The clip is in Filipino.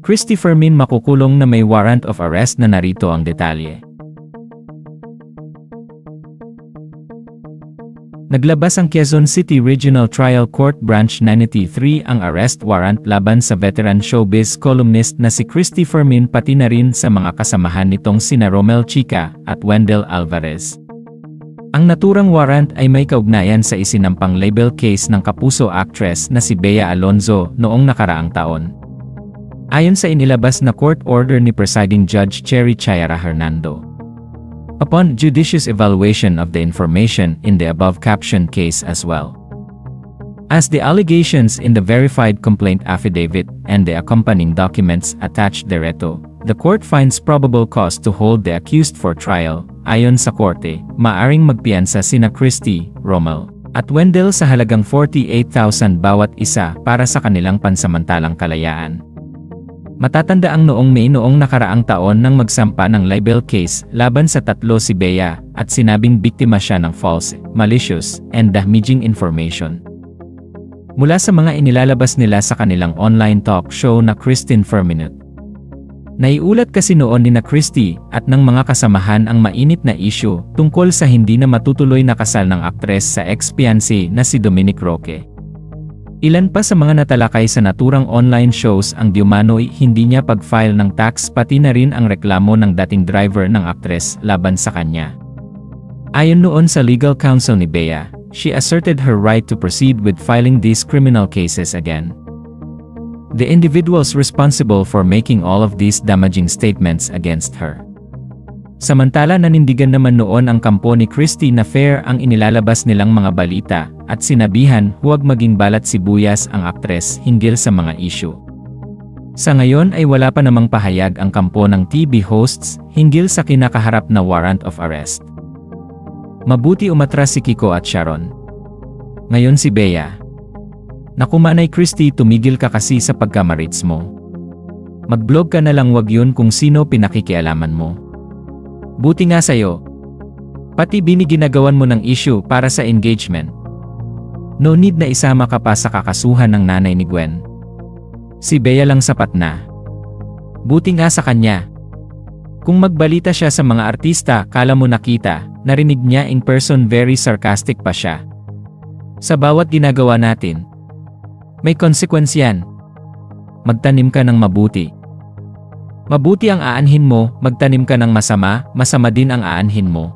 Christy Fermin makukulong na may warrant of arrest na narito ang detalye. Naglabas ang Quezon City Regional Trial Court Branch 93 ang arrest warrant laban sa veteran showbiz columnist na si Christy Fermin pati na rin sa mga kasamahan nitong sina Romel Chica at Wendell Alvarez. Ang naturang warrant ay may kaugnayan sa isinampang label case ng kapuso actress na si Bea Alonzo noong nakaraang taon. Ayon sa inilabas na court order ni Presiding Judge Cherry Chayara Hernando. Upon judicious evaluation of the information in the above-captioned case as well as the allegations in the verified complaint affidavit and the accompanying documents attached thereto, the court finds probable cause to hold the accused for trial. Ayon sa korte, maaring magpiyansa sina Christy, Romel, at Wendell sa halagang 48,000 bawat isa para sa kanilang pansamantalang kalayaan. Matatanda ang noong May noong nakaraang taon nang magsampa ng libel case laban sa tatlo si Bea at sinabing biktima siya ng false, malicious, and damaging information. Mula sa mga inilalabas nila sa kanilang online talk show na Christine Ferminute. Naiulat kasi noon ni na Christy at ng mga kasamahan ang mainit na issue tungkol sa hindi na matutuloy na kasal ng aktres sa ex-fiancé na si Dominic Roque. Ilan pa sa mga natalakay sa naturang online shows ang diumano'y hindi niya pag-file ng tax pati na rin ang reklamo ng dating driver ng aktres laban sa kanya. Ayon noon sa legal counsel ni Bea, she asserted her right to proceed with filing these criminal cases again. The individuals responsible for making all of these damaging statements against her. Samantala nanindigan naman noon ang kampo ni Christy na fair ang inilalabas nilang mga balita at sinabihan huwag maging balat sibuyas ang aktres hinggil sa mga issue. Sa ngayon ay wala pa namang pahayag ang kampo ng TV hosts hinggil sa kinakaharap na warrant of arrest. Mabuti umatras si Kiko at Sharon. Ngayon si Bea. Naku Manay Christy, tumigil ka kasi sa pagkamarits mo. Mag-blog ka na lang, wag yun kung sino pinakikialaman mo. Buti nga sa'yo. Pati ginagawan mo ng issue para sa engagement. No need na isama ka pa sa kakasuhan ng nanay ni Gwen. Si Bea lang sapat na. Buti nga sa kanya. Kung magbalita siya sa mga artista, kala mo nakita, narinig niya in person, very sarcastic pa siya. Sa bawat ginagawa natin, may consequence yan. Magtanim ka ng mabuti. Mabuti ang aanhin mo, magtanim ka ng masama, masama din ang aanhin mo.